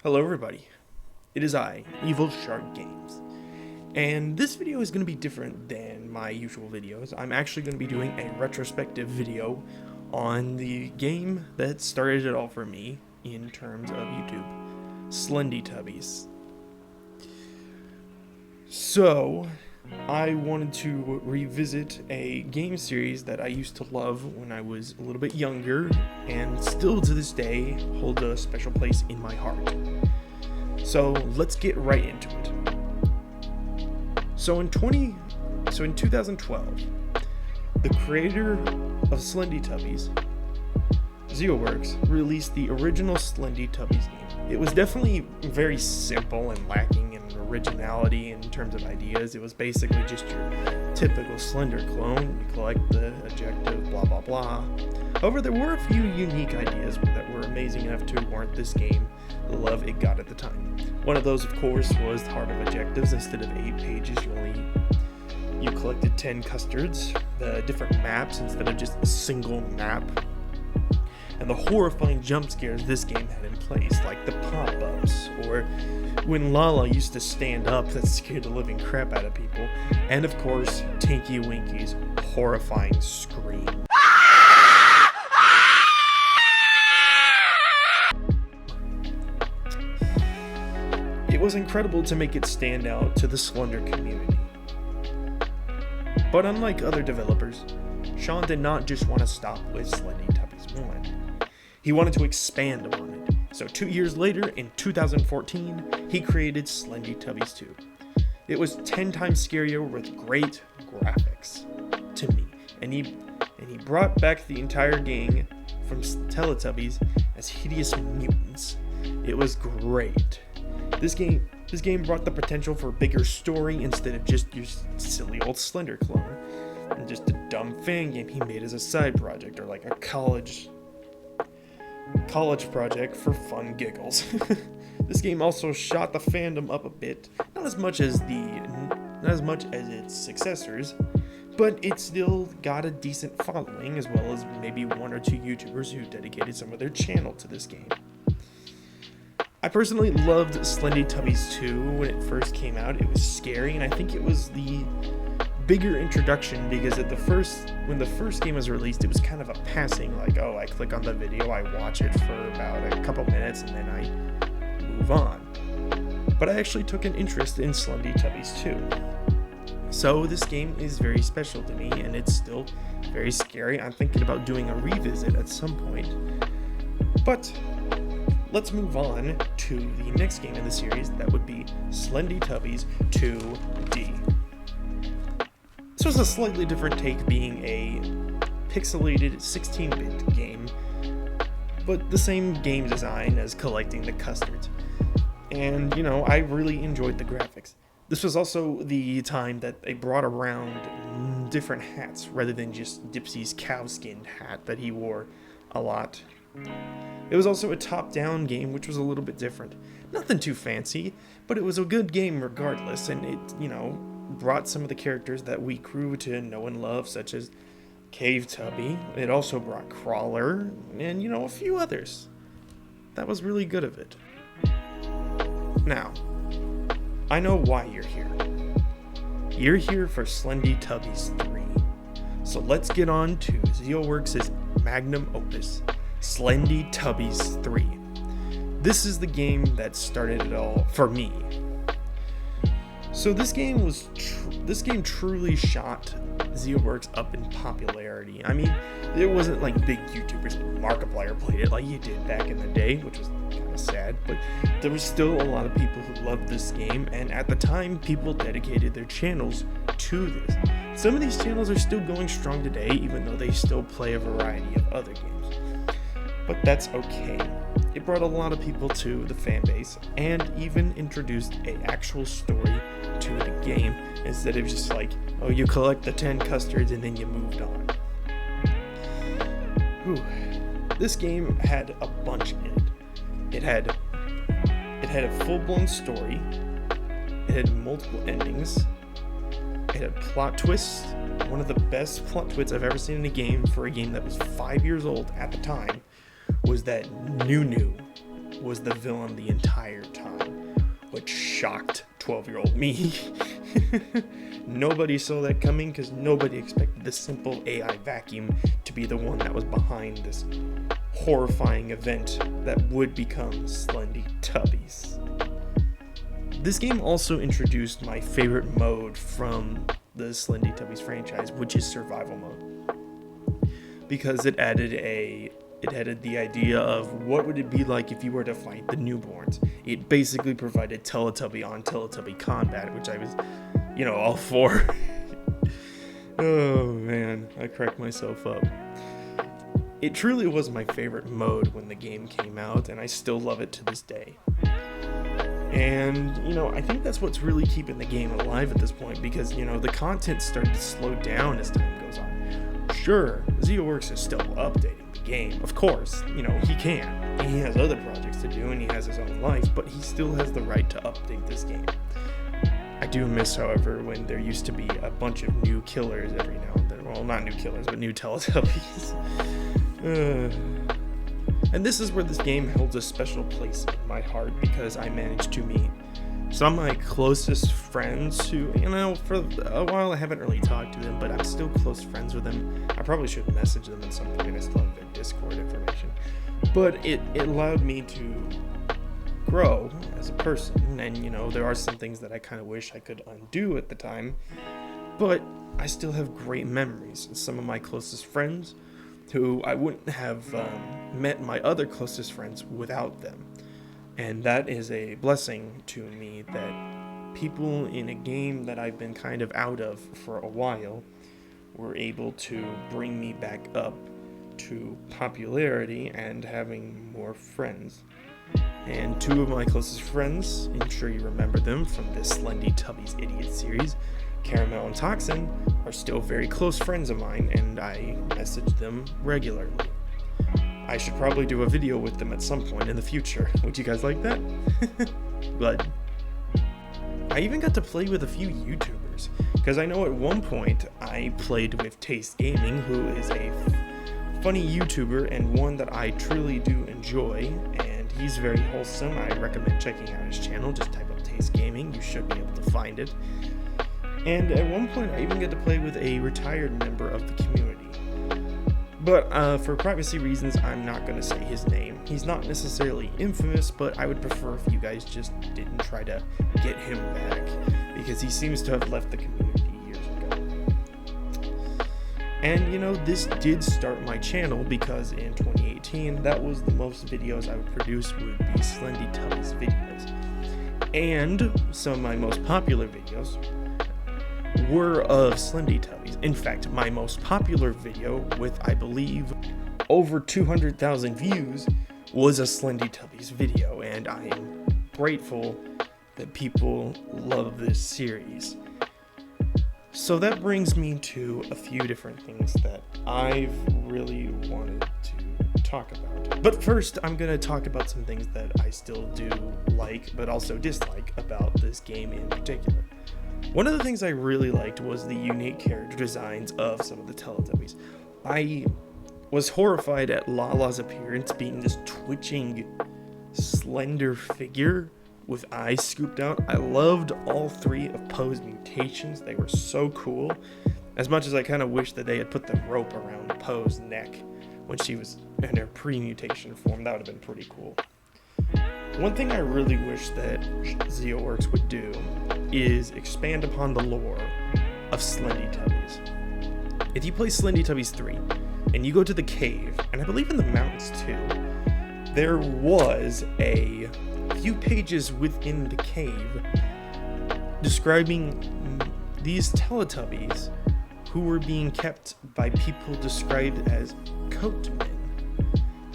Hello everybody, it is I, Evil Shark Games, and this video is going to be different than my usual videos. I'm actually going to be doing a retrospective video on the game that started it all for me in terms of YouTube, Slendytubbies. So, I wanted to revisit a game series that I used to love when I was a little bit younger, and still to this day hold a special place in my heart. So let's get right into it. So in 2012, the creator of Slendytubbies, ZeoWorks, released the original Slendytubbies game. It was definitely very simple and lacking in originality in terms of ideas. It was basically just your typical Slender clone. You collect the objective, blah blah blah. However, there were a few unique ideas that were amazing enough to warrant this game the love it got at the time. One of those, of course, was the heart of objectives. Instead of 8 pages, you collected 10 custards, the different maps instead of just a single map, and the horrifying jump scares this game had in place, like the pop-ups, or when Lala used to stand up that scared the living crap out of people, and of course, Tinky Winky's horrifying scream. It was incredible to make it stand out to the Slender community. But unlike other developers, Sean did not just want to stop with Slendytubbies 1. He wanted to expand upon it. So 2 years later, in 2014, he created Slendytubbies 2. It was 10 times scarier with great graphics to me. And he brought back the entire gang from Teletubbies as hideous mutants. It was great. This game brought the potential for a bigger story instead of just your silly old Slender clone, and just a dumb fan game he made as a side project, or like a college project for fun giggles. This game also shot the fandom up a bit, not as much as its successors, but it still got a decent following, as well as maybe one or two YouTubers who dedicated some of their channel to this game. I personally loved Slendytubbies 2 when it first came out. It was scary, and I think it was the bigger introduction because when the first game was released, it was kind of a passing, like, oh, I click on the video, I watch it for about a couple minutes, and then I move on. But I actually took an interest in Slendytubbies 2. So this game is very special to me, and it's still very scary. I'm thinking about doing a revisit at some point. But let's move on to the next game in the series. That would be Slendytubbies 2D. This was a slightly different take, being a pixelated 16-bit game, but the same game design as collecting the custards. And, I really enjoyed the graphics. This was also the time that they brought around different hats rather than just Dipsy's cow-skinned hat that he wore a lot. It was also a top-down game, which was a little bit different. Nothing too fancy, but it was a good game regardless, and it, brought some of the characters that we grew to know and love, such as Cave Tubby. It also brought Crawler, and, a few others. That was really good of it. Now, I know why you're here. You're here for Slendytubbies 3. So let's get on to ZeoWorks' magnum opus, Slendytubbies 3. This is the game that started it all for me. So this game truly shot ZeoWorks up in popularity. I mean, there wasn't like big YouTubers like Markiplier played it like you did back in the day, which was kind of sad, but there was still a lot of people who loved this game, and at the time, people dedicated their channels to this. Some of these channels are still going strong today, even though they still play a variety of other games. But that's okay. It brought a lot of people to the fan base, and even introduced an actual story to the game, instead of just like, oh, you collect the 10 custards and then you moved on. Whew. This game had a bunch in it. It had a full-blown story. It had multiple endings. It had plot twists. One of the best plot twists I've ever seen in a game, for a game that was 5 years old at the time, was that Nunu was the villain the entire time, which shocked 12-year-old me. Nobody saw that coming because nobody expected the simple AI vacuum to be the one that was behind this horrifying event that would become Slendytubbies. This game also introduced my favorite mode from the Slendytubbies franchise, which is survival mode, because it added the idea of what would it be like if you were to fight the newborns. It basically provided Teletubby on Teletubby combat, which I was, all for. Oh man, I cracked myself up. It truly was my favorite mode when the game came out, and I still love it to this day. And, I think that's what's really keeping the game alive at this point, because, the content started to slow down as time goes on. Sure, ZeoWorks is still updating the game, of course, he can. He has other projects to do, and he has his own life, but he still has the right to update this game. I do miss, however, when there used to be a bunch of new killers every now and then. Well, not new killers, but new Teletubbies. And this is where this game holds a special place in my heart, because I managed to meet some of my closest friends who, for a while I haven't really talked to them, but I'm still close friends with them. I probably should message them at some point. I still have their Discord information. But it allowed me to grow as a person, and there are some things that I kind of wish I could undo at the time, but I still have great memories. Some of my closest friends who I wouldn't have met my other closest friends without them. And that is a blessing to me, that people in a game that I've been kind of out of for a while were able to bring me back up to popularity and having more friends. And two of my closest friends, I'm sure you remember them from this Slendytubbies Idiot series, Caramel and Toxin, are still very close friends of mine, and I message them regularly. I should probably do a video with them at some point in the future. Would you guys like that? But I even got to play with a few YouTubers, because I know at one point I played with Taste Gaming, who is a funny YouTuber and one that I truly do enjoy, and he's very wholesome. I recommend checking out his channel. Just type up Taste Gaming, you should be able to find it. And at one point I even get to play with a retired member of the community. But for privacy reasons, I'm not going to say his name. He's not necessarily infamous, but I would prefer if you guys just didn't try to get him back, because he seems to have left the community years ago. And this did start my channel, because in 2018, that was the most videos I would produce would be Slendytubbies videos. And some of my most popular videos were of Slendytubbies. In fact, my most popular video, with I believe over 200,000 views, was a Slendytubbies video, and I am grateful that people love this series. So that brings me to a few different things that I've really wanted to talk about. But first, I'm going to talk about some things that I still do like, but also dislike about this game in particular. One of the things I really liked was the unique character designs of some of the Teletubbies. I was horrified at Lala's appearance being this twitching, slender figure with eyes scooped out. I loved all three of Poe's mutations. They were so cool. As much as I kind of wish that they had put the rope around Poe's neck when she was in her pre-mutation form. That would have been pretty cool. One thing I really wish that ZeoWorks would do is expand upon the lore of Slendytubbies. If you play Slendytubbies 3, and you go to the cave, and I believe in the mountains too, there was a few pages within the cave describing these Teletubbies who were being kept by people described as coatmen.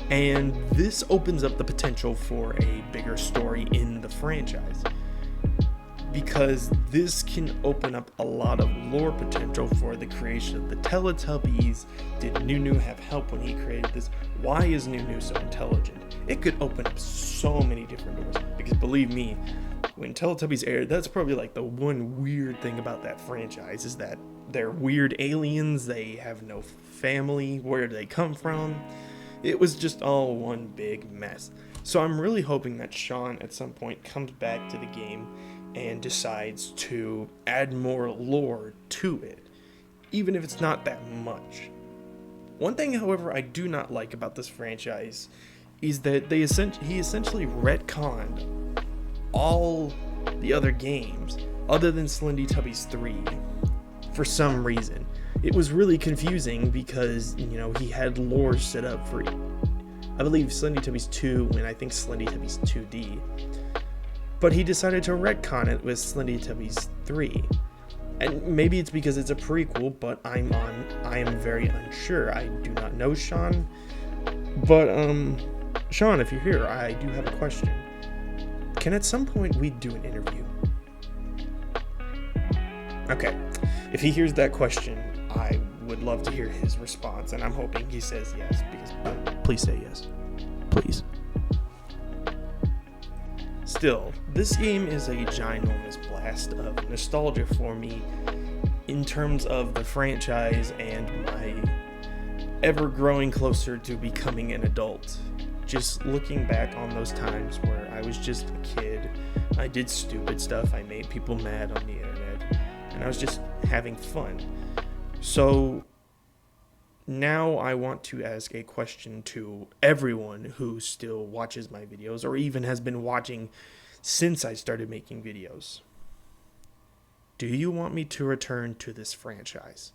And this opens up the potential for a bigger story in the franchise, because this can open up a lot of lore potential for the creation of the Teletubbies. Did Nunu have help when he created this? Why is Nunu so intelligent? It could open up so many different doors, because believe me, when Teletubbies aired, that's probably like the one weird thing about that franchise, is that they're weird aliens, they have no family, where do they come from? It was just all one big mess. So I'm really hoping that Sean at some point comes back to the game and decides to add more lore to it, even if it's not that much. One thing, however, I do not like about this franchise is that he essentially retconned all the other games other than Slendytubbies 3 for some reason. It was really confusing because, he had lore set up for, I believe, Slendytubbies 2 and I think Slendytubbies 2D. But he decided to retcon it with Slendytubbies 3. And maybe it's because it's a prequel, but I am very unsure. I do not know Sean. But, Sean, if you're here, I do have a question. Can at some point we do an interview? Okay. If he hears that question, I would love to hear his response, and I'm hoping he says yes, because please say yes. Please. Still, this game is a ginormous blast of nostalgia for me in terms of the franchise and my ever growing closer to becoming an adult. Just looking back on those times where I was just a kid, I did stupid stuff, I made people mad on the internet, and I was just having fun. So now I want to ask a question to everyone who still watches my videos or even has been watching since I started making videos. Do you want me to return to this franchise?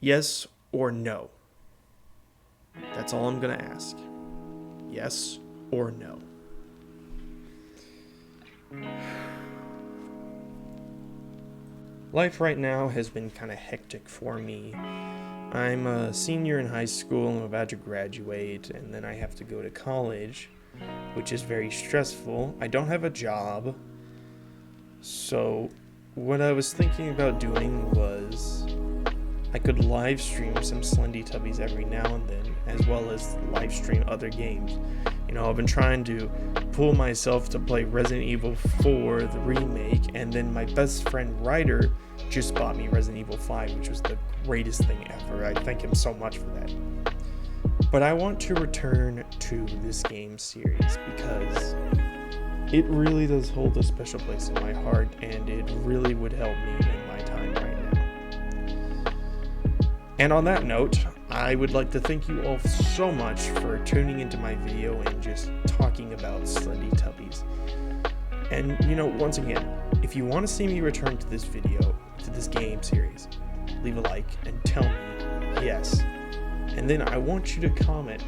Yes or no? That's all I'm going to ask. Yes or no? Life right now has been kind of hectic for me. I'm a senior in high school, I'm about to graduate, and then I have to go to college, which is very stressful. I don't have a job, so what I was thinking about doing was I could live stream some Slendytubbies every now and then, as well as live stream other games. I've been trying to pull myself to play Resident Evil 4, the remake, and then my best friend Ryder just bought me Resident Evil 5, which was the greatest thing ever. I thank him so much for that. But I want to return to this game series because it really does hold a special place in my heart, and it really would help me in my time right now. And on that note, I would like to thank you all so much for tuning into my video and just talking about Slendytubbies. And, once again, if you want to see me return to this video, to this game series, leave a like and tell me yes. And then I want you to comment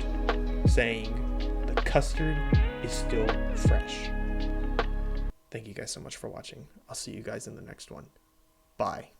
saying the custard is still fresh. Thank you guys so much for watching. I'll see you guys in the next one. Bye.